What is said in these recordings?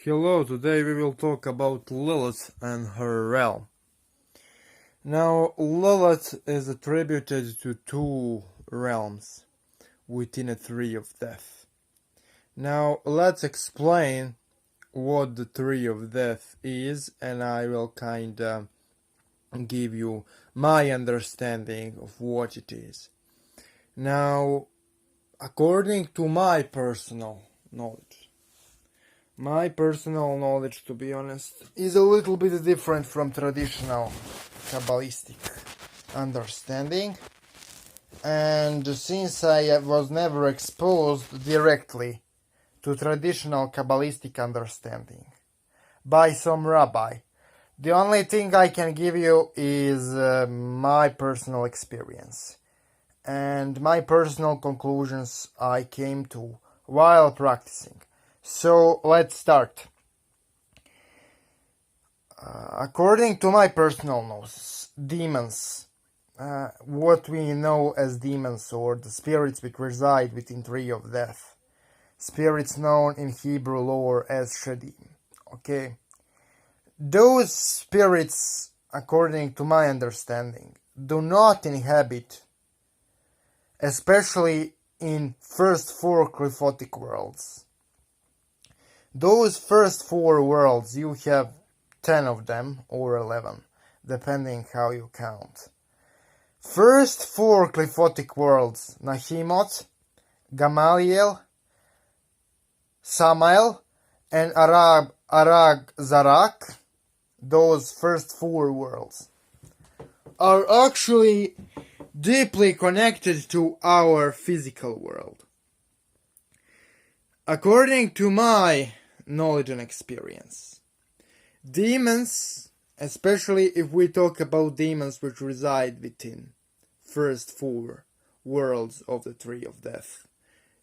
Hello, today we will talk about Lilith and her realm. Now, Lilith is attributed to two realms within a tree of death. Now, let's explain what the tree of death is, and I will kinda give you my understanding of what it is. Now, according to my personal knowledge, to be honest, is a little bit different from traditional Kabbalistic understanding. And since I was never exposed directly to traditional Kabbalistic understanding by some rabbi, the only thing I can give you is my personal experience and my personal conclusions I came to while practicing. So let's start. According to my personal gnosis, demons, what we know as demons, or the spirits which reside within tree of death, spirits known in Hebrew lore as Shadim. Okay, those spirits, according to my understanding, do not inhabit, especially in first four qliphothic worlds. Those first four worlds, you have 10 of them, or 11, depending how you count. First four qliphothic worlds, Nahimot, Gamaliel, Samael, and Arag Zarak, those first four worlds, are actually deeply connected to our physical world. According to my knowledge and experience, demons, especially if we talk about demons which reside within first four worlds of the tree of death,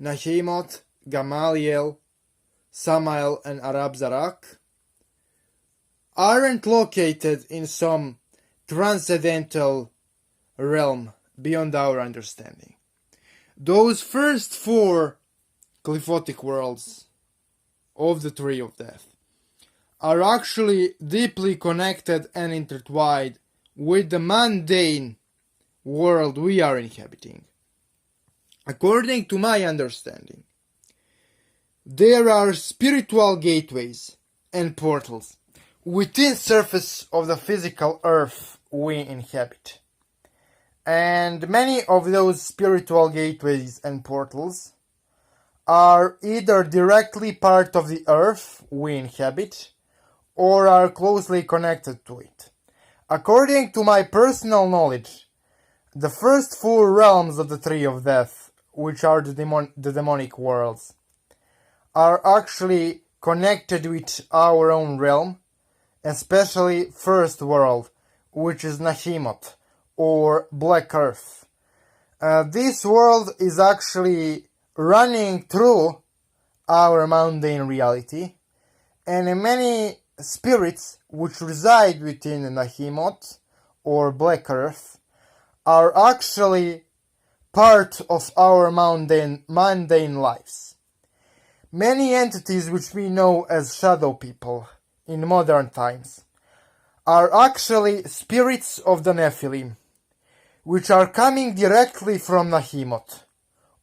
Nahimot, Gamaliel, Samael, and Arab Zarak, aren't located in some transcendental realm beyond our understanding. Those first four qliphothic worlds of the tree of death are actually deeply connected and intertwined with the mundane world we are inhabiting. According to my understanding, there are spiritual gateways and portals within surface of the physical earth we inhabit. And many of those spiritual gateways and portals are either directly part of the earth we inhabit or are closely connected to it. According to my personal knowledge, the first four realms of the tree of death, which are the demonic worlds, are actually connected with our own realm, especially first world, which is Nahimot, or Black Earth. This world is actually running through our mundane reality, and many spirits which reside within Nahimot, or Black Earth, are actually part of our mundane lives. Many entities which we know as shadow people in modern times are actually spirits of the Nephilim, which are coming directly from Nahimot,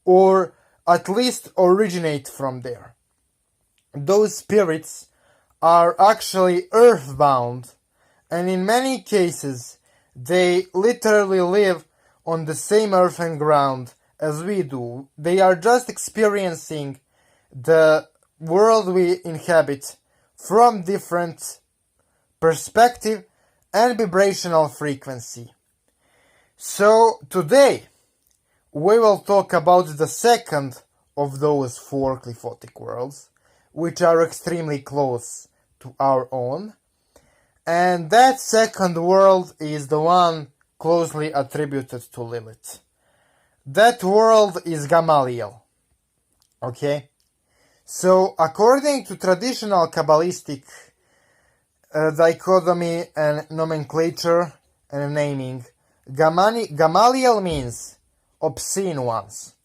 or at least originate from there. Those spirits are actually earthbound, and in many cases they literally live on the same earth and ground as we do. They are just experiencing the world we inhabit from different perspective and vibrational frequency. So today we will talk about the second of those four qliphothic worlds, which are extremely close to our own, and that second world is the one closely attributed to Lilith. That world is Gamaliel. Okay? So according to traditional Kabbalistic dichotomy and nomenclature and naming, Gamaliel means obscene ones,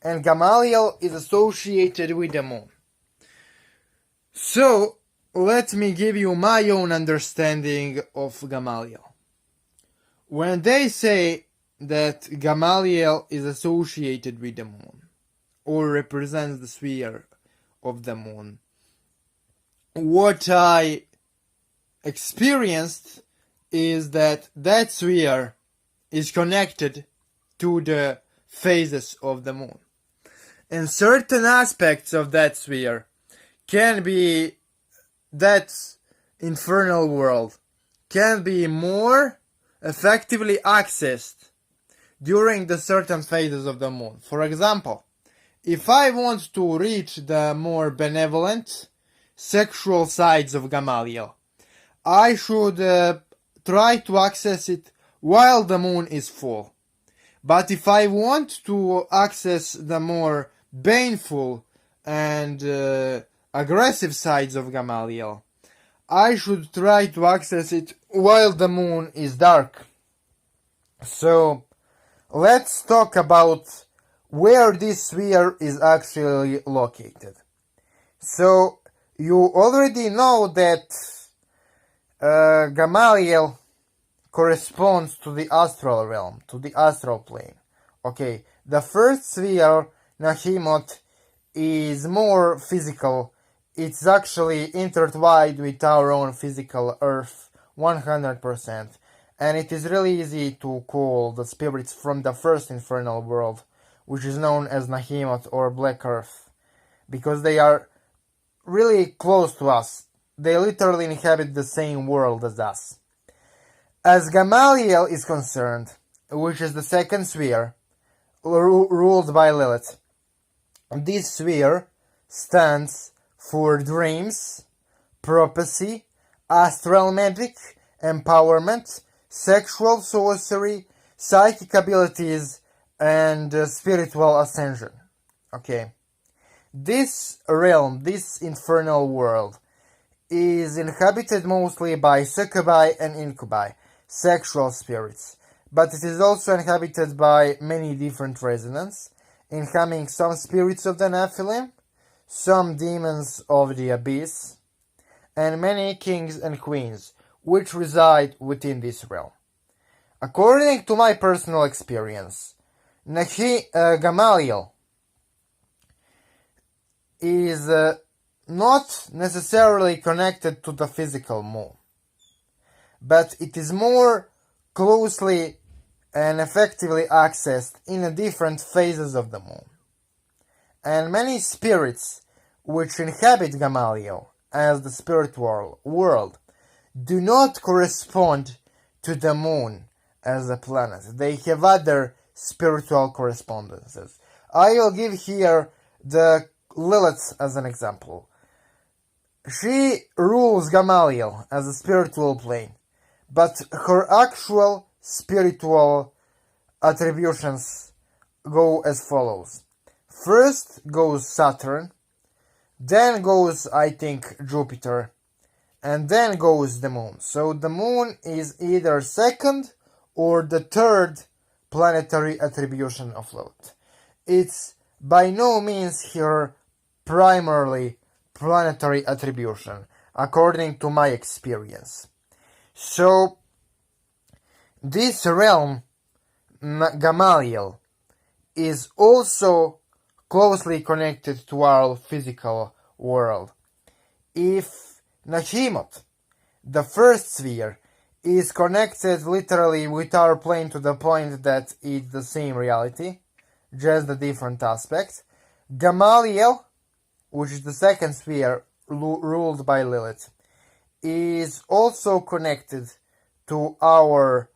and Gamaliel is associated with the moon. So let me give you my own understanding of Gamaliel. When they say that Gamaliel is associated with the moon, or represents the sphere of the moon, what I experienced is that that sphere is connected to the phases of the moon. And certain aspects of that sphere can be that infernal world can be more effectively accessed during the certain phases of the moon. For example, if I want to reach the more benevolent sexual sides of Gamaliel, I should try to access it while the moon is full. But if I want to access the more baneful and aggressive sides of Gamaliel, I should try to access it while the moon is dark. So, let's talk about where this sphere is actually located. So, you already know that Gamaliel corresponds to the astral realm, to the astral plane. Okay, the first sphere, Nahimot, is more physical. It's actually intertwined with our own physical Earth 100%. And it is really easy to call the spirits from the first infernal world, which is known as Nahimot or Black Earth, because they are really close to us. They literally inhabit the same world as us. As Gamaliel is concerned, which is the second sphere, ruled by Lilith, this sphere stands for dreams, prophecy, astral magic, empowerment, sexual sorcery, psychic abilities, and spiritual ascension. Okay. This realm, this infernal world, is inhabited mostly by succubi and incubi, sexual spirits, but it is also inhabited by many different resonants, including some spirits of the Nephilim, some demons of the abyss, and many kings and queens, which reside within this realm. According to my personal experience, Gamaliel is not necessarily connected to the physical moon, but it is more closely and effectively accessed in the different phases of the moon. And many spirits which inhabit Gamaliel as the spiritual world do not correspond to the moon as a planet. They have other spiritual correspondences. I will give here the Lilith as an example. She rules Gamaliel as a spiritual plane, but her actual spiritual attributions go as follows. First goes Saturn, then goes, I think, Jupiter, and then goes the moon. So the moon is either second or the third planetary attribution of Lilith. It's by no means her primarily planetary attribution, according to my experience. So, this realm, Gamaliel, is also closely connected to our physical world. If Nahimot, the first sphere, is connected literally with our plane to the point that it's the same reality, just a different aspect, Gamaliel, which is the second sphere ruled by Lilith, is also connected to our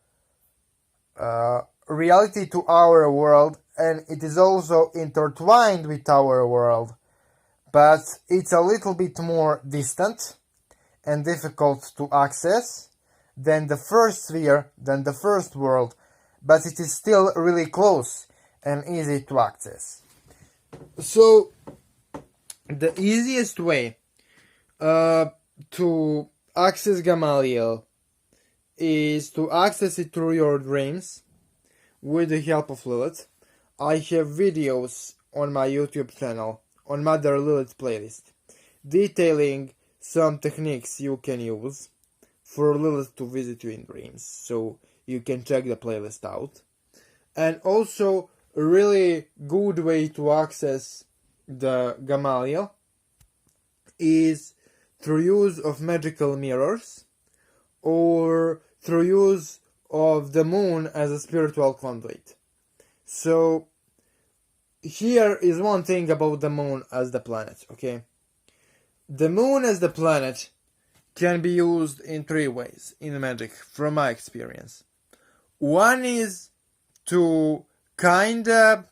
reality, to our world, and it is also intertwined with our world, but it's a little bit more distant and difficult to access than the first sphere, than the first world, but it is still really close and easy to access. So, the easiest way to access Gamaliel is to access it through your dreams with the help of Lilith. I have videos on my YouTube channel on Mother Lilith playlist detailing some techniques you can use for Lilith to visit you in dreams, so you can check the playlist out. And also a really good way to access the Gamaliel is through use of magical mirrors or through use of the moon as a spiritual conduit. So here is one thing about the moon as the planet, okay? The moon as the planet can be used in 3 ways in magic, from my experience. One is to kinda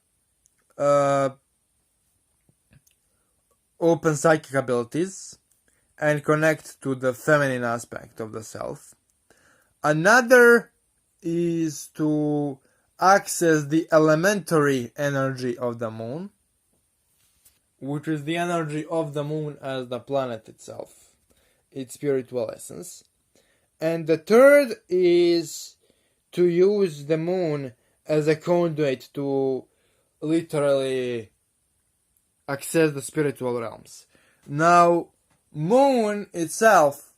open psychic abilities and connect to the feminine aspect of the self. Another is to access the elementary energy of the moon, which is the energy of the moon as the planet itself, its spiritual essence. And the third is to use the moon as a conduit to literally access the spiritual realms. Now, moon itself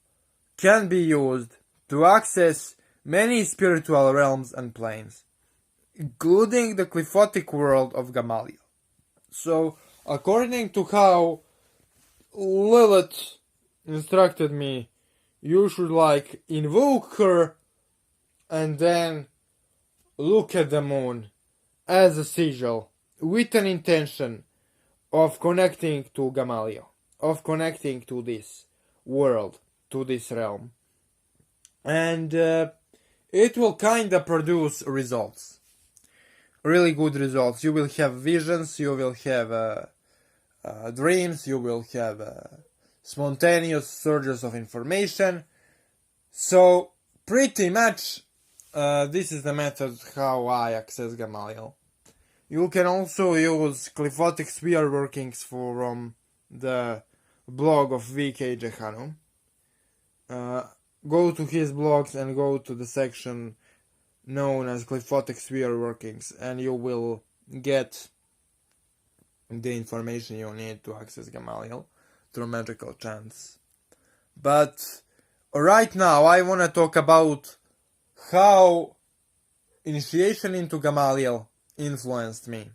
can be used to access many spiritual realms and planes, including the cliffotic world of Gamaliel. So, according to how Lilith instructed me, you should invoke her and then look at the moon as a sigil with an intention of connecting to Gamaliel, of connecting to this world, to this realm. And it will kinda produce results. Really good results. You will have visions, you will have dreams, you will have spontaneous surges of information. So, pretty much, this is the method how I access Gamaliel. You can also use cliffotic sphere workings from the blog of VK Jehanu. Go to his blogs and go to the section known as cliffotic sphere workings, and you will get the information you need to access Gamaliel through magical chants. But right now I want to talk about how initiation into Gamaliel influenced me.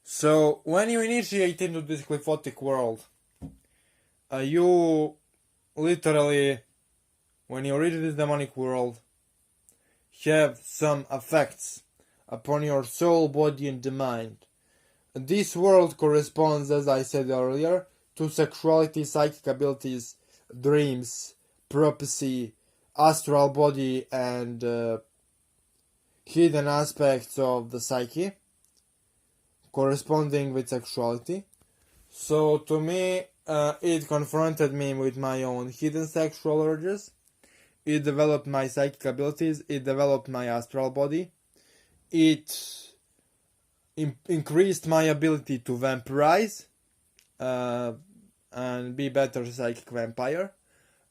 So when you initiate into this cliffotic world, you literally, when you reach this demonic world, have some effects upon your soul, body, and the mind. This world corresponds, as I said earlier, to sexuality, psychic abilities, dreams, prophecy, astral body, and hidden aspects of the psyche, corresponding with sexuality. So to me, it confronted me with my own hidden sexual urges. It developed my psychic abilities. It developed my astral body. It increased my ability to vampirize and be better psychic vampire.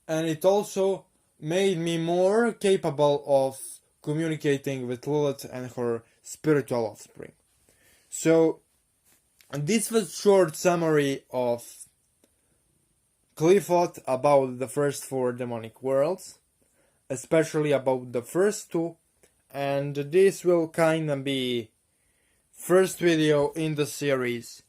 And it also made me more capable of communicating with Lilith and her spiritual offspring. So, this was a short summary of Clifford about the first 4 demonic worlds, especially about the first 2, and this will kinda be first video in the series,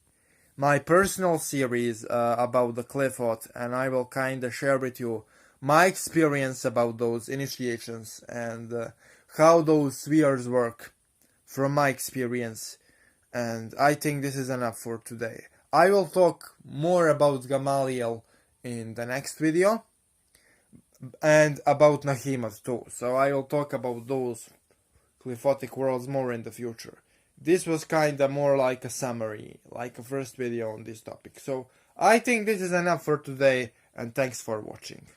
my personal series about the Clifford, and I will kinda share with you my experience about those initiations and how those spheres work from my experience. And I think this is enough for today. I will talk more about Gamaliel in the next video and about Nahimat too. So I will talk about those cliffotic worlds more in the future. This was kinda more like a summary, like a first video on this topic. So I think this is enough for today, and thanks for watching.